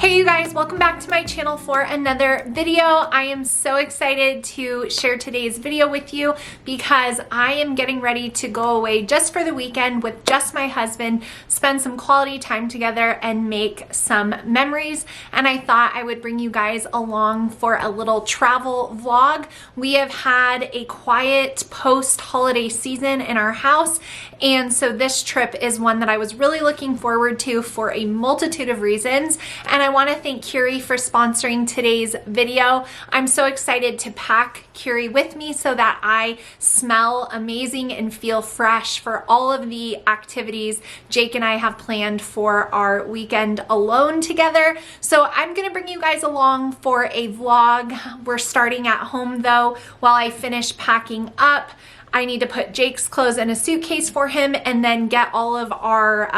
Hey you guys, welcome back to my channel for another video. I am so excited to share today's video with you because I am getting ready to go away just for the weekend with just my husband, spend some quality time together and make some memories. And I thought I would bring you guys along for a little travel vlog. We have had a quiet post-holiday season in our house, and so this trip is one that I was really looking forward to for a multitude of reasons. And I want to thank Curie for sponsoring today's video. I'm so excited to pack Curie with me so that I smell amazing and feel fresh for all of the activities Jake and I have planned for our weekend alone together. So I'm going to bring you guys along for a vlog. We're starting at home though. While I finish packing up, I need to put Jake's clothes in a suitcase for him and then get all of our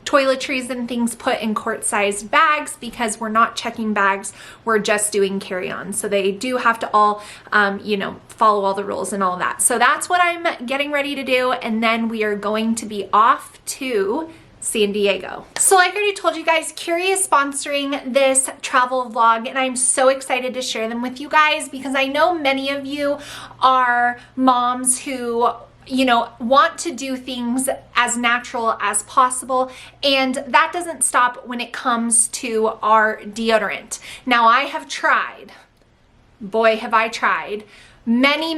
toiletries and things put in quart-sized bags because we're not checking bags, we're just doing carry-on. So they do have to all, follow all the rules and all that. So that's what I'm getting ready to do, and then we are going to be off to San Diego. So like I already told you guys, Curie is sponsoring this travel vlog, and I'm so excited to share them with you guys because I know many of you are moms who want to do things as natural as possible, and that doesn't stop when it comes to our deodorant. Now I have tried, boy have I tried, many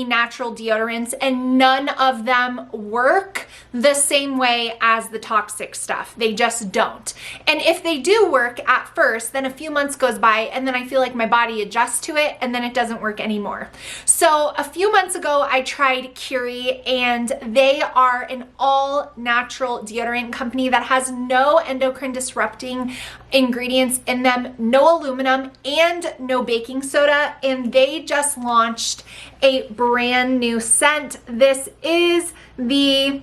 natural deodorants, and none of them work the same way as the toxic stuff. They just don't. And if they do work at first, then a few months goes by and then I feel like my body adjusts to it and then it doesn't work anymore. So a few months ago I tried Curie, and they are an all natural deodorant company that has no endocrine disrupting ingredients in them, no aluminum and no baking soda, and they just launched a brand new scent. This is the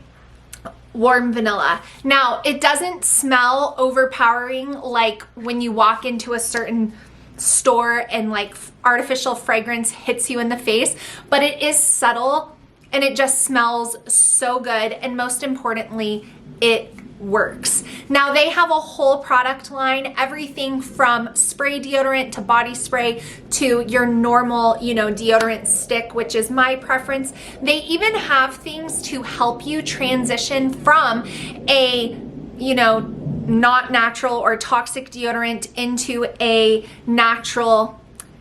warm vanilla. Now, it doesn't smell overpowering like when you walk into a certain store and like artificial fragrance hits you in the face, but it is subtle and it just smells so good, and most importantly, it works. Now they have a whole product line, everything from spray deodorant to body spray to your normal, deodorant stick, which is my preference. They even have things to help you transition from a, not natural or toxic deodorant into a natural,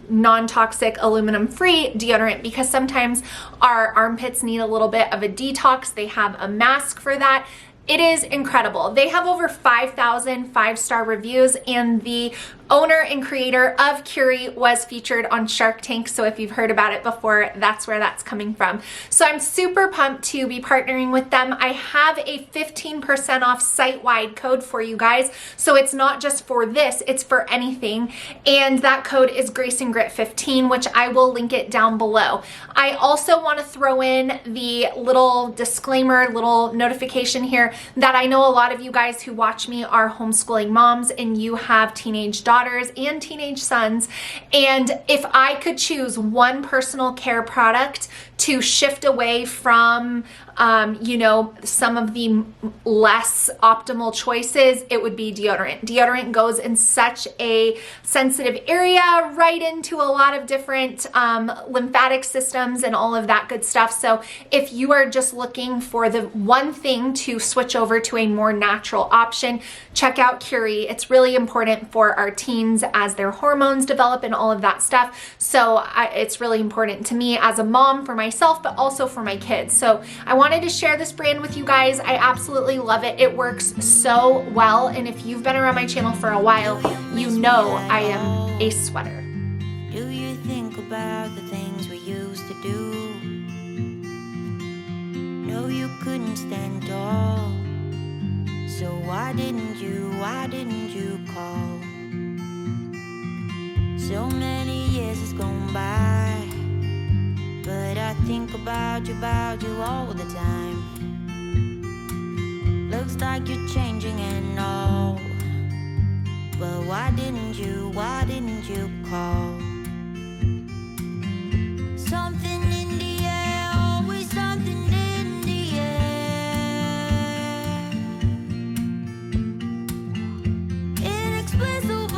non-toxic, aluminum-free deodorant, because sometimes our armpits need a little bit of a detox. They have a mask for that. It is incredible. They have over 5,000 five-star reviews, and the owner and creator of Curie was featured on Shark Tank, so if you've heard about it before, that's where that's coming from. So I'm super pumped to be partnering with them. I have a 15% off site-wide code for you guys, so it's not just for this, it's for anything, and that code is GraceandGrit15, which I will link it down below. I also want to throw in the little disclaimer, little notification here that I know a lot of you guys who watch me are homeschooling moms and you have teenage daughters and teenage sons, and if I could choose one personal care product to shift away from some of the less optimal choices, it would be deodorant. Deodorant goes in such a sensitive area, right into a lot of different lymphatic systems and all of that good stuff. So if you are just looking for the one thing to switch over to a more natural option, check out Curie. It's really important for our teens as their hormones develop and all of that stuff. So it's really important to me as a mom, for myself, but also for my kids. So I wanted to share this brand with you guys. I absolutely love it. It works so well, and if you've been around my channel for a while, you know I am a sweater. Do you think about the things we used to do? No, you couldn't stand tall. So why didn't you call? So many years has gone by, but I think about you all the time. Looks like you're changing and all, but why didn't you call? Something in the air, always something in the air. Inexplicable.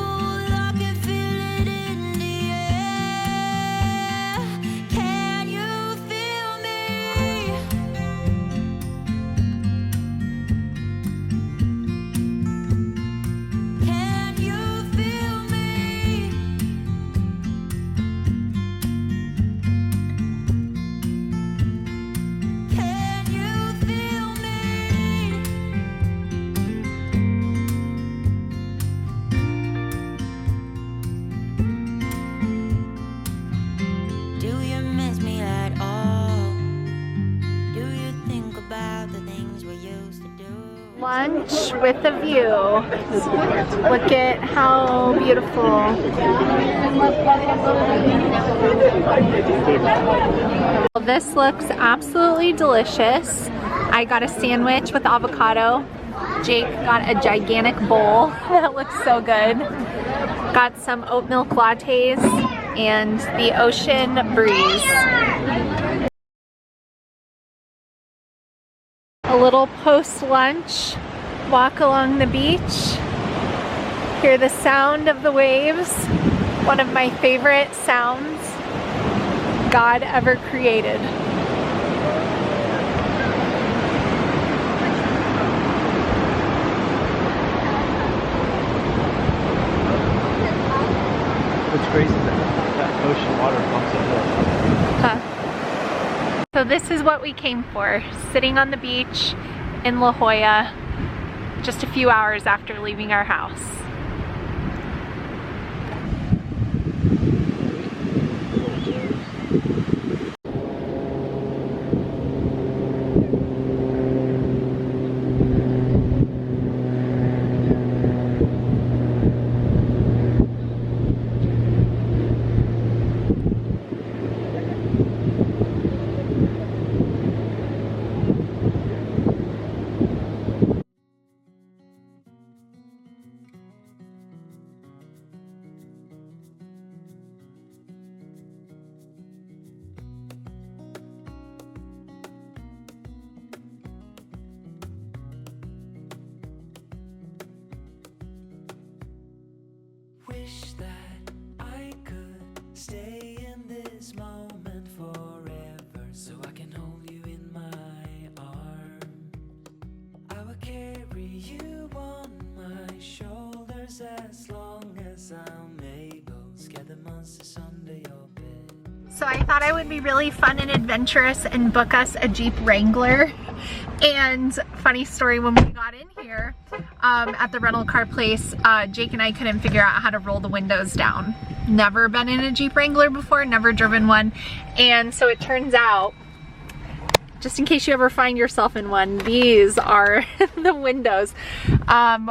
Lunch with a view. Look at how beautiful. Well, this looks absolutely delicious. I got a sandwich with avocado. Jake got a gigantic bowl. That looks so good. Got some oat milk lattes and the ocean breeze. A little post-lunch walk along the beach. Hear the sound of the waves. One of my favorite sounds God ever created. What's crazy is that ocean water pumps up. Huh. So this is what we came for, sitting on the beach in La Jolla just a few hours after leaving our house. Wish that I could stay in this moment forever, so I can hold you in my arms. I will carry you on my shoulders as long as I'm able. Scare the monsters under your bed. So I thought I would be really fun and adventurous and book us a Jeep Wrangler. And funny story, when we got in here at the rental car place, Jake and I couldn't figure out how to roll the windows down. Never been in a Jeep Wrangler before, never driven one. And so it turns out, just in case you ever find yourself in one, these are the windows.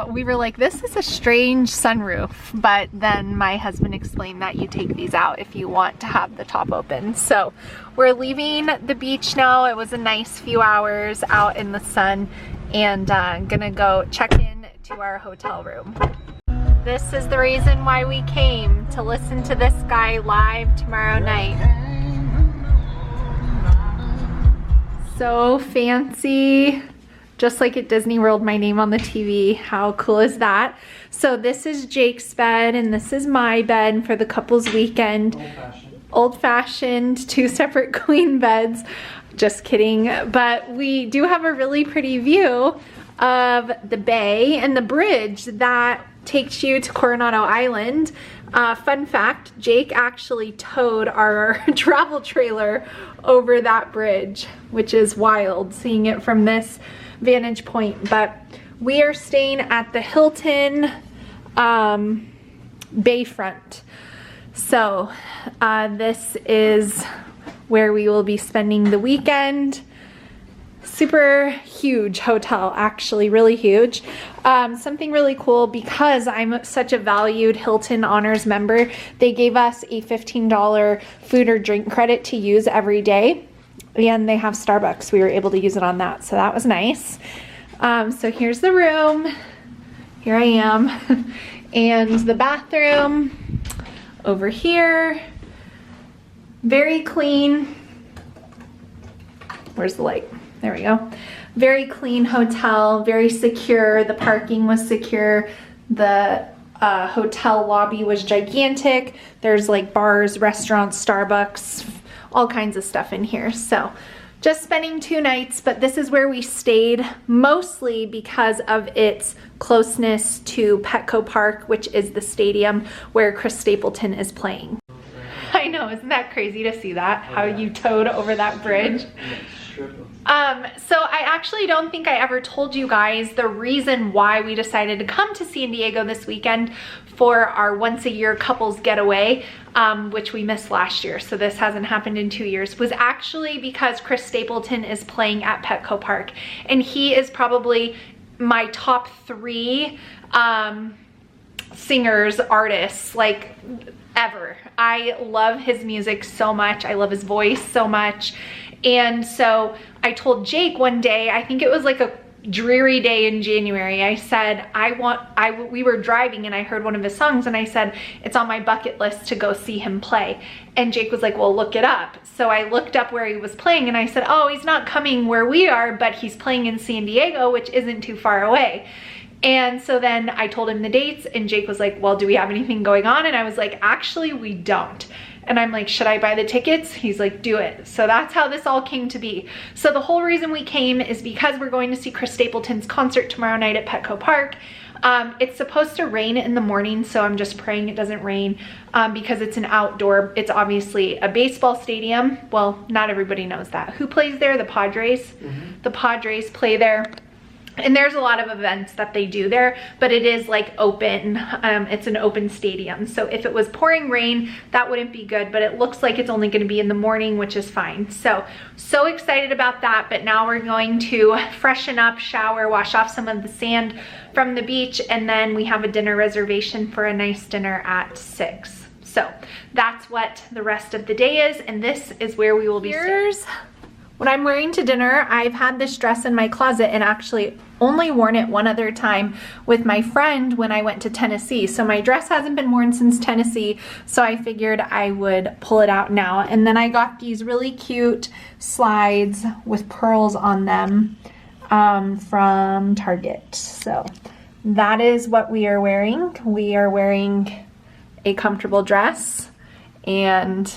We were like, this is a strange sunroof, but then my husband explained that you take these out if you want to have the top open. So we're leaving the beach now. It was a nice few hours out in the sun, and gonna go check in to our hotel room. This is the reason why we came, to listen to this guy live tomorrow night. So fancy, just like at Disney World, my name on the TV. How cool is that? So this is Jake's bed and this is my bed for the couples weekend. Old-fashioned, 2 separate queen beds. Just kidding, but we do have a really pretty view of the bay and the bridge that takes you to Coronado Island. Fun fact, Jake actually towed our travel trailer over that bridge, which is wild seeing it from this vantage point. But we are staying at the Hilton Bayfront. So this is where we will be spending the weekend. Super huge hotel, actually, really huge. Something really cool, because I'm such a valued Hilton Honors member, they gave us a $15 food or drink credit to use every day, and they have Starbucks. We were able to use it on that, so that was nice. So here's the room. Here I am. And the bathroom over here. Very clean. Where's the light? There we go. Very clean hotel, very secure. The parking was secure. The hotel lobby was gigantic. There's like bars, restaurants, Starbucks, all kinds of stuff in here. So just spending 2 nights, but this is where we stayed mostly because of its closeness to Petco Park, which is the stadium where Chris Stapleton is playing. I know, isn't that crazy to see that? How you towed over that bridge? So I actually don't think I ever told you guys the reason why we decided to come to San Diego this weekend for our once-a-year couples getaway, which we missed last year, so this hasn't happened in 2 years, was actually because Chris Stapleton is playing at Petco Park, and he is probably my top 3 singers, artists, like ever. I love his music so much. I love his voice so much. And so I told Jake one day, I think it was like a dreary day in January, I said, we were driving and I heard one of his songs and I said, it's on my bucket list to go see him play. And Jake was like, well, look it up. So I looked up where he was playing and I said, oh, he's not coming where we are, but he's playing in San Diego, which isn't too far away. And so then I told him the dates and Jake was like, well, do we have anything going on? And I was like, actually, we don't. And I'm like, should I buy the tickets? He's like, do it. So that's how this all came to be. So the whole reason we came is because we're going to see Chris Stapleton's concert tomorrow night at Petco Park. It's supposed to rain in the morning, so I'm just praying it doesn't rain because it's an outdoor, it's obviously a baseball stadium. Well, not everybody knows that. Who plays there? The Padres. Mm-hmm. The Padres play there. And there's a lot of events that they do there, but it is like open. It's an open stadium. So if it was pouring rain, that wouldn't be good, but it looks like it's only gonna be in the morning, which is fine. So excited about that, but now we're going to freshen up, shower, wash off some of the sand from the beach, and then we have a dinner reservation for a nice dinner at 6. So that's what the rest of the day is, and this is where we will be staying. What I'm wearing to dinner, I've had this dress in my closet and actually only worn it one other time with my friend when I went to Tennessee. So my dress hasn't been worn since Tennessee, so I figured I would pull it out now. And then I got these really cute slides with pearls on them from Target. So that is what we are wearing. We are wearing a comfortable dress, and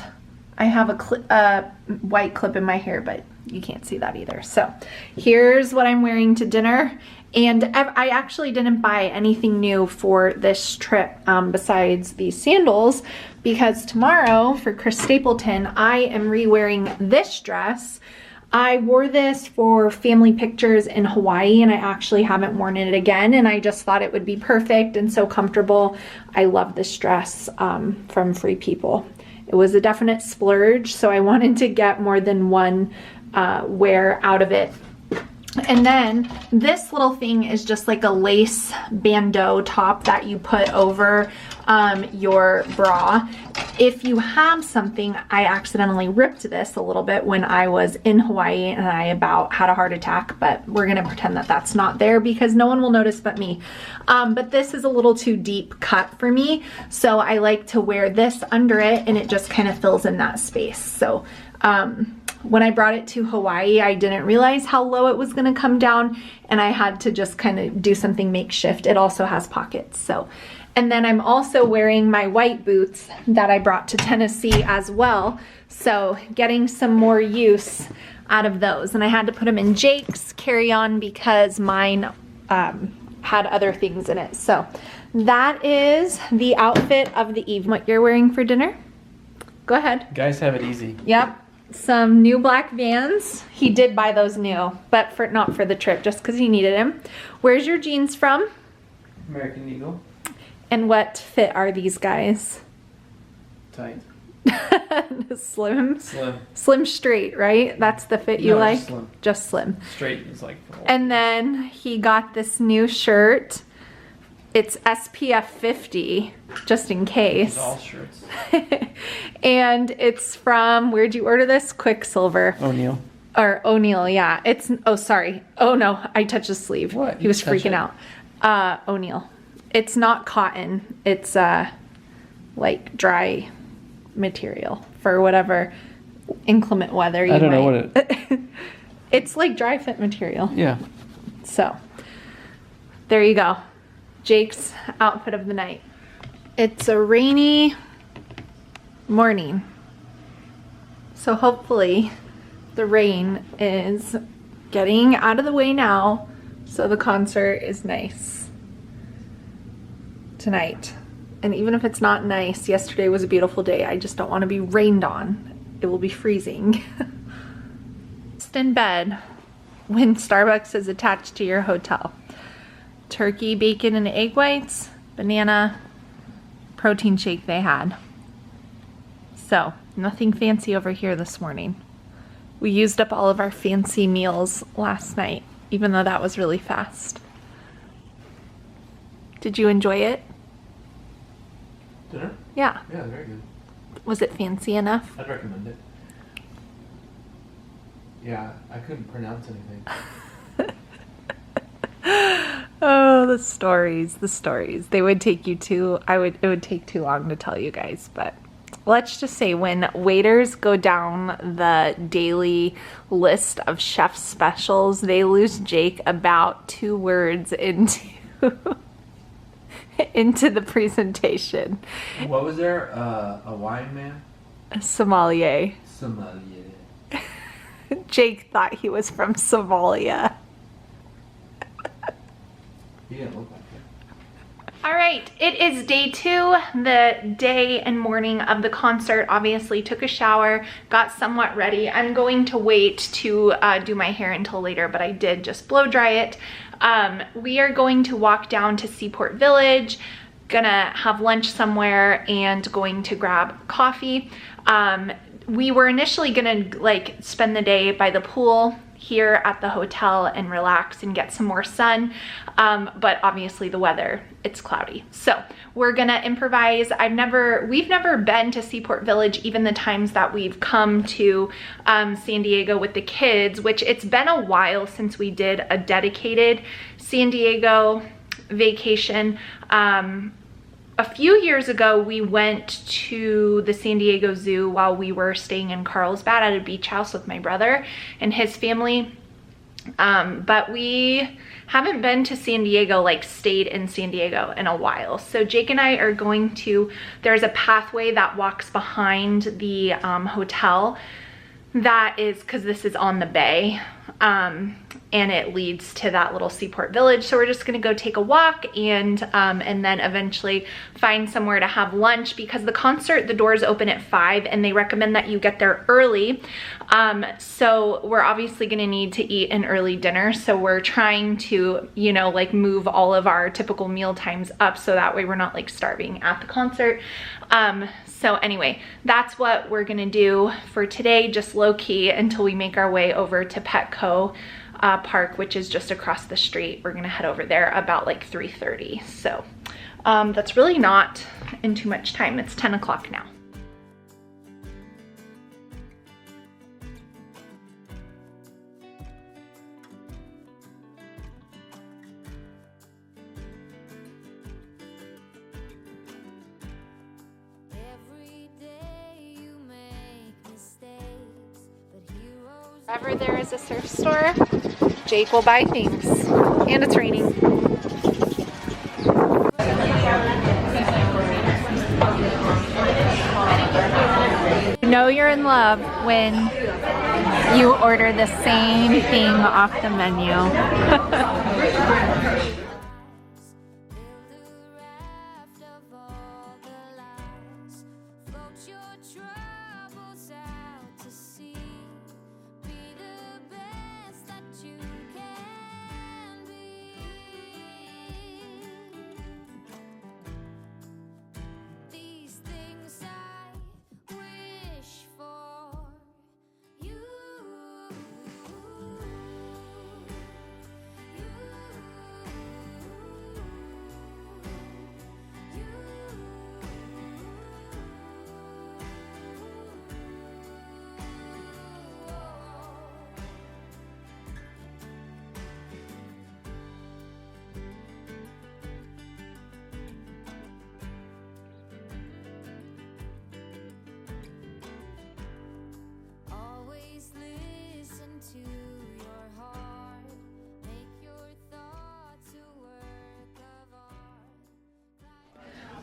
I have a white clip in my hair, but you can't see that either. So here's what I'm wearing to dinner. And I actually didn't buy anything new for this trip besides these sandals, because tomorrow for Chris Stapleton, I am re-wearing this dress. I wore this for family pictures in Hawaii and I actually haven't worn it again, and I just thought it would be perfect and so comfortable. I love this dress from Free People. It was a definite splurge, so I wanted to get more than one wear out of it. And then this little thing is just like a lace bandeau top that you put over your bra. If you have something, I accidentally ripped this a little bit when I was in Hawaii and I about had a heart attack, but we're gonna pretend that that's not there because no one will notice but me. But this is a little too deep cut for me, so I like to wear this under it and it just kind of fills in that space. So when I brought it to Hawaii, I didn't realize how low it was gonna come down and I had to just kind of do something makeshift. It also has pockets, so. And then I'm also wearing my white boots that I brought to Tennessee as well. So getting some more use out of those. And I had to put them in Jake's carry-on because mine had other things in it. So that is the outfit of the evening. What you're wearing for dinner? Go ahead. Guys have it easy. Yep. Some new black Vans. He did buy those new, but not for the trip, just because he needed them. Where's your jeans from? American Eagle. And what fit are these guys? Tight. Slim? Slim. Slim straight, right? That's the fit you like? Just slim. Just slim. Straight is like. And then he got this new shirt. It's SPF 50, just in case. It's all shirts. And it's from, where'd you order this? Quicksilver. O'Neill. Or O'Neill, yeah. It's, oh, sorry. Oh, no, I touched his sleeve. What? He was freaking out. O'Neill. It's not cotton. It's like dry material for whatever inclement weather you I don't might. know what it. It's like dry fit material. Yeah. So there you go. Jake's outfit of the night. It's a rainy morning, so hopefully the rain is getting out of the way now, so the concert is nice tonight. And even if it's not nice, yesterday was a beautiful day. I just don't want to be rained on. It will be freezing. Just in bed when Starbucks is attached to your hotel. Turkey, bacon, and egg whites, banana, protein shake they had. So, nothing fancy over here this morning. We used up all of our fancy meals last night, even though that was really fast. Did you enjoy it? Dinner? Yeah. Yeah, very good. Was it fancy enough? I'd recommend it. Yeah, I couldn't pronounce anything. Oh, the stories, the stories. They would take you too, it would take too long to tell you guys, but let's just say when waiters go down the daily list of chef specials, they lose Jake about 2 words into into the presentation. What was there? A wine man? A sommelier. Sommelier. Jake thought he was from Somalia. He didn't look like it. All right, it is day 2, the day and morning of the concert. Obviously took a shower, got somewhat ready. I'm going to wait to do my hair until later, but I did just blow dry it. We are going to walk down to Seaport Village, gonna have lunch somewhere, and going to grab coffee. We were initially gonna like spend the day by the pool here at the hotel and relax and get some more sun, but obviously the weather, it's cloudy. So we're gonna improvise. We've never been to Seaport Village, even the times that we've come to San Diego with the kids, which it's been a while since we did a dedicated San Diego vacation. A few years ago, we went to the San Diego Zoo while we were staying in Carlsbad at a beach house with my brother and his family. But we haven't been to San Diego, like stayed in San Diego in a while. So Jake and I are going to, there's a pathway that walks behind the hotel that is, because this is on the bay, and it leads to that little Seaport Village. So we're just gonna go take a walk and then eventually find somewhere to have lunch, because the concert, the doors open at 5 and they recommend that you get there early. So we're obviously gonna need to eat an early dinner. So we're trying to, you know, like move all of our typical meal times up so that way we're not like starving at the concert. So anyway, that's what we're gonna do for today, just low key until we make our way over to Petco Park, which is just across the street. We're gonna head over there about like 3:30. So that's really not in too much time. It's 10 o'clock now. Wherever there is a surf store, Jake will buy things. And it's raining. You know you're in love when you order the same thing off the menu.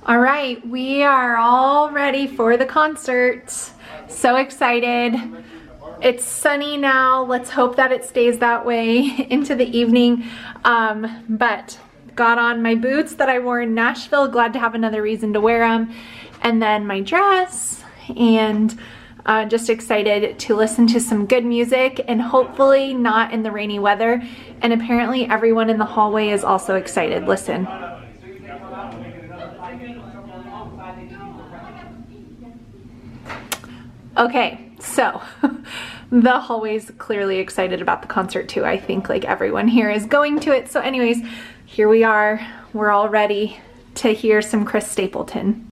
All right, we are all ready for the concert. So excited. It's sunny now. Let's hope that it stays that way into the evening. But got on my boots that I wore in Nashville. Glad to have another reason to wear them. And then my dress, and just excited to listen to some good music and hopefully not in the rainy weather. And apparently everyone in the hallway is also excited. Listen. Okay, so The hallway's clearly excited about the concert too. I think like everyone here is going to it. So anyways, here we are. We're all ready to hear some Chris Stapleton.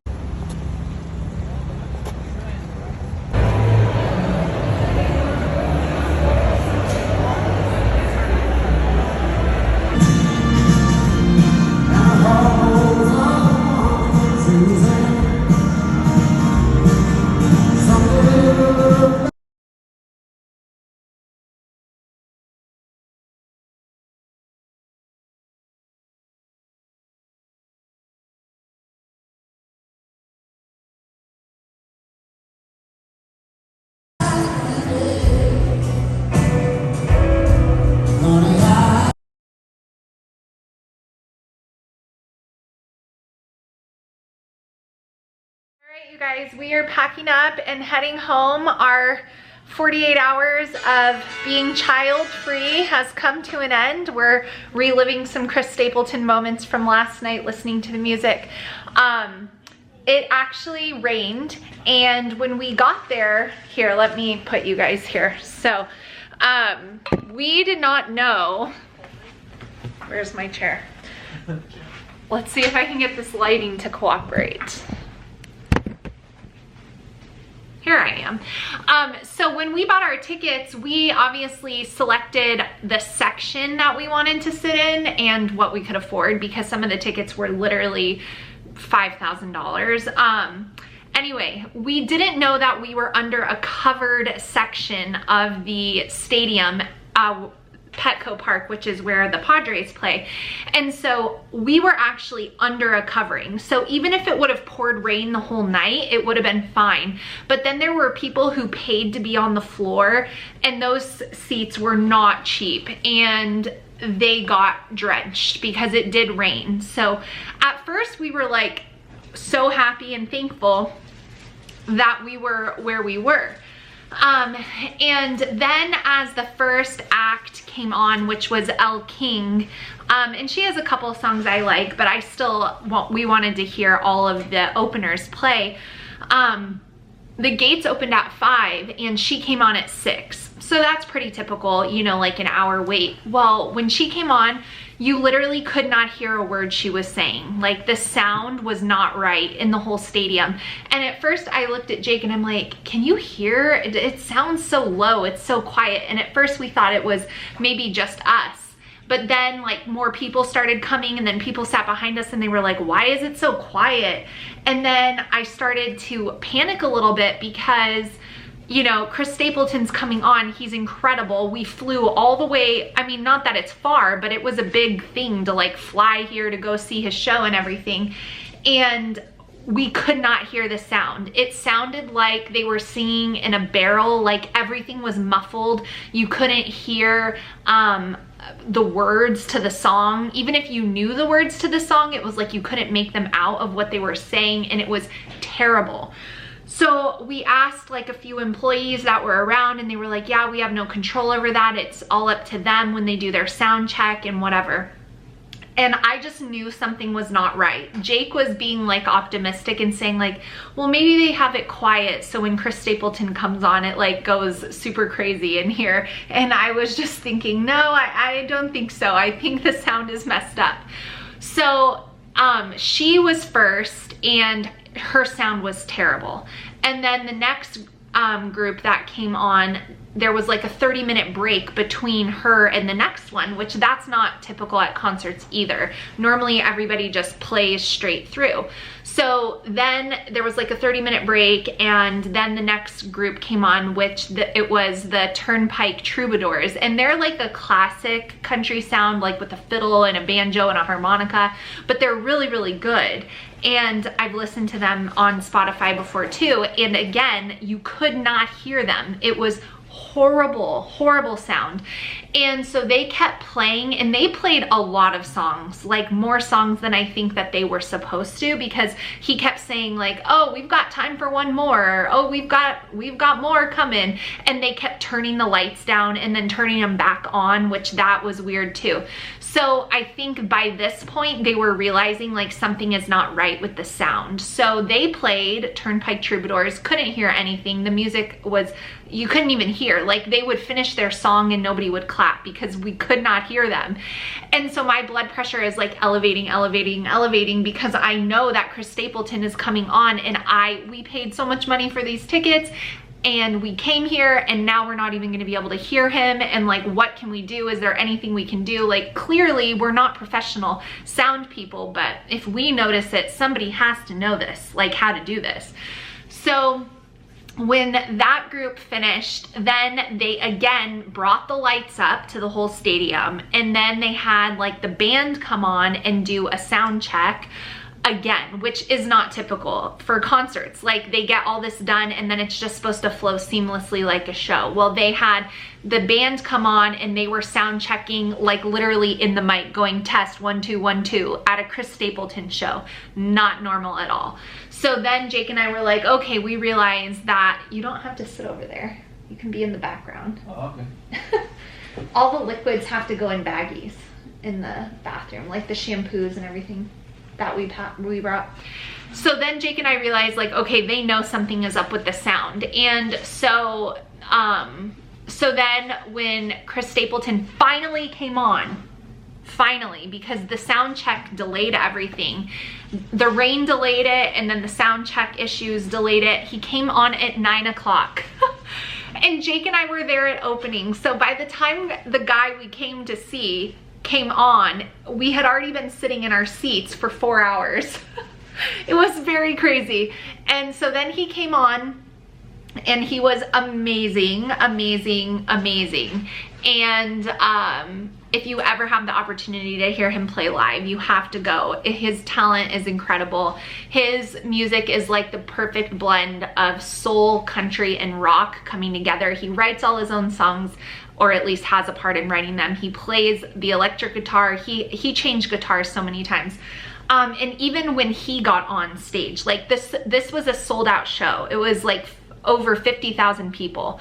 Alright, you guys, we are packing up and heading home. Our 48 hours of being child-free has come to an end. We're reliving some Chris Stapleton moments from last night listening to the music. It actually rained, and when we got there, here, let me put you guys here. So, we did not know, where's my chair? Let's see if I can get this lighting to cooperate. Here I am. So when we bought our tickets, we obviously selected the section that we wanted to sit in and what we could afford, because some of the tickets were literally $5,000. Anyway, we didn't know that we were under a covered section of the stadium, Petco Park, which is where the Padres play. And so we were actually under a covering. So even if it would have poured rain the whole night, it would have been fine. But then there were people who paid to be on the floor, and those seats were not cheap, and they got drenched because it did rain. So at first we were like so happy and thankful that we were where we were. And then as the first act came on, which was Elle King, and she has a couple of songs I like, but we wanted to hear all of the openers play. The gates opened at 5 and she came on at 6. So that's pretty typical, you know, like an hour wait. Well, when she came on, you literally could not hear a word she was saying. Like, the sound was not right in the whole stadium. And at first I looked at Jake and I'm like, can you hear? It sounds so low, it's so quiet. And at first we thought it was maybe just us. But then like more people started coming, and then people sat behind us and they were like, why is it so quiet? And then I started to panic a little bit because, you know, Chris Stapleton's coming on. He's incredible. We flew all the way. I mean, not that it's far, but it was a big thing to like fly here to go see his show and everything. And we could not hear the sound. It sounded like they were singing in a barrel, like everything was muffled. You couldn't hear the words to the song. Even if you knew the words to the song, it was like you couldn't make them out of what they were saying, and it was terrible. So we asked like a few employees that were around, and they were like, yeah, we have no control over that. It's all up to them when they do their sound check and whatever. And I just knew something was not right. Jake was being like optimistic and saying like, well, maybe they have it quiet, so when Chris Stapleton comes on, it like goes super crazy in here. And I was just thinking, no, I don't think so. I think the sound is messed up. So she was first, and her sound was terrible. And then the next group that came on, there was like a 30-minute break between her and the next one, which that's not typical at concerts either. Normally everybody just plays straight through. So then there was like a 30-minute break, and then the next group came on, which it was the Turnpike Troubadours, and they're like a classic country sound, like with a fiddle and a banjo and a harmonica, but they're really, really good. And I've listened to them on Spotify before too, and again, you could not hear them. It was horrible sound. And so they kept playing, and they played a lot of songs, like more songs than I think that they were supposed to, because he kept saying like, oh, we've got time for one more, or, oh, we've got more coming. And they kept turning the lights down and then turning them back on, which that was weird too. So I think by this point they were realizing like something is not right with the sound. So they played Turnpike Troubadours, couldn't hear anything. The music was, you couldn't even hear. Like, they would finish their song and nobody would clap because we could not hear them. And so my blood pressure is like elevating because I know that Chris Stapleton is coming on, and we paid so much money for these tickets, and we came here, and now we're not even gonna be able to hear him. And like, what can we do? Is there anything we can do? Like, clearly we're not professional sound people, but if we notice it, somebody has to know this, like how to do this. So when that group finished, then they again brought the lights up to the whole stadium, and then they had like the band come on and do a sound check again, which is not typical for concerts. Like, they get all this done and then it's just supposed to flow seamlessly like a show. Well, they had the band come on and they were sound checking, like literally in the mic, going test 1 2 1 2 at a Chris Stapleton show. Not normal at all. So then Jake and I were like, okay, we realized that you don't have to sit over there. You can be in the background. Oh, okay. All the liquids have to go in baggies in the bathroom, like the shampoos and everything that we brought. So then Jake and I realized, like, okay, they know something is up with the sound. And so then when Chris Stapleton finally came on, because the sound check delayed everything, the rain delayed it, and then the sound check issues delayed it, he came on at 9 o'clock. And Jake and I were there at opening. So by the time the guy we came to see came on, we had already been sitting in our seats for 4 hours. It was very crazy. And so then he came on and he was amazing. And if you ever have the opportunity to hear him play live, you have to go. His talent is incredible. His music is like the perfect blend of soul, country, and rock coming together. He writes all his own songs, or at least has a part in writing them. He plays the electric guitar. He changed guitars so many times. And even when he got on stage, like this was a sold out show. It was like over 50,000 people,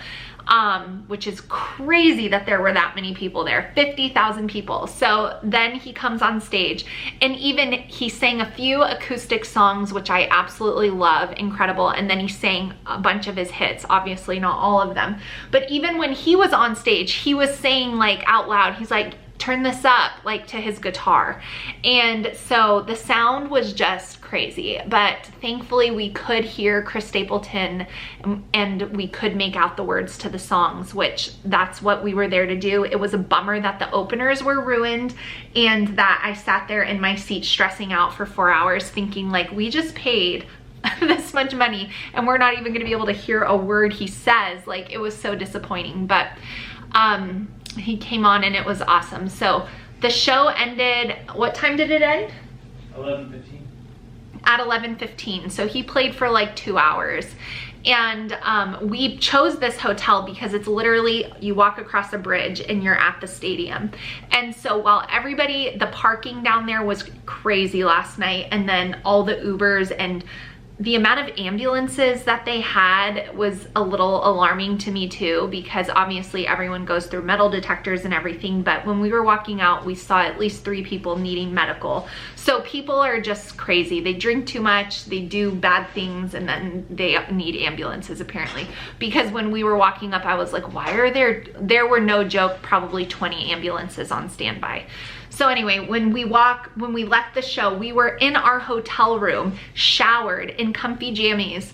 which is crazy that there were that many people there, 50,000 people. So then he comes on stage, and even he sang a few acoustic songs, which I absolutely love, incredible. And then he sang a bunch of his hits, obviously not all of them. But even when he was on stage, he was saying like out loud, he's like, turn this up, like to his guitar. And so the sound was just crazy, but thankfully we could hear Chris Stapleton and we could make out the words to the songs, which that's what we were there to do. It was a bummer that the openers were ruined and that I sat there in my seat stressing out for 4 hours thinking like, we just paid this much money and we're not even gonna be able to hear a word he says. Like, it was so disappointing, but he came on and it was awesome. So the show ended, what time did it end? 11:15. At 11:15. So he played for like 2 hours. And we chose this hotel because it's literally, you walk across a bridge and you're at the stadium. And so while everybody, the parking down there was crazy last night, and then all the Ubers and the amount of ambulances that they had was a little alarming to me too, because obviously everyone goes through metal detectors and everything, but when we were walking out, we saw at least 3 people needing medical. So people are just crazy. They drink too much, they do bad things, and then they need ambulances apparently. Because when we were walking up, I was like, why are there were no joke, probably 20 ambulances on standby. So anyway, when we left the show, we were in our hotel room, showered in comfy jammies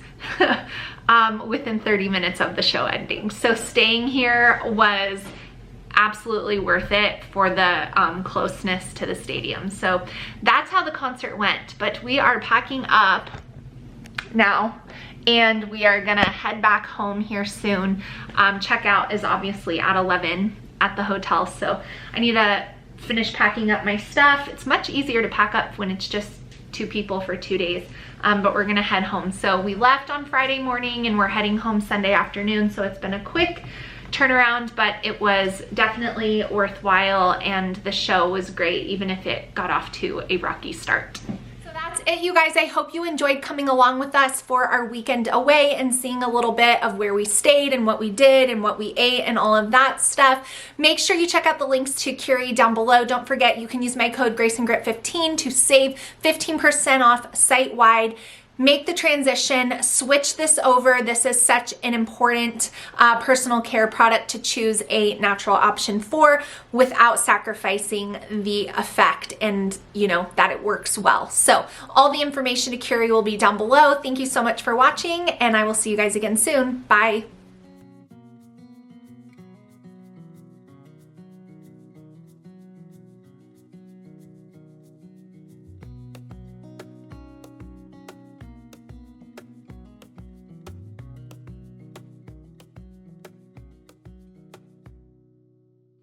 within 30 minutes of the show ending. So staying here was absolutely worth it for the closeness to the stadium. So that's how the concert went. But we are packing up now and we are gonna head back home here soon. Checkout is obviously at 11 at the hotel, so I need to finish packing up my stuff. It's much easier to pack up when it's just 2 people for 2 days, but we're gonna head home. So we left on Friday morning and we're heading home Sunday afternoon, so it's been a quick turnaround, but it was definitely worthwhile and the show was great, even if it got off to a rocky start. That's it, you guys. I hope you enjoyed coming along with us for our weekend away and seeing a little bit of where we stayed and what we did and what we ate and all of that stuff. Make sure you check out the links to Curie down below. Don't forget, you can use my code GraceandGrit15 to save 15% off site-wide. make the transition, switch this over. This is such an important personal care product to choose a natural option for without sacrificing the effect and, you know, that it works well. So all the information to Curie will be down below. Thank you so much for watching, and I will see you guys again soon. Bye.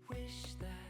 Wish that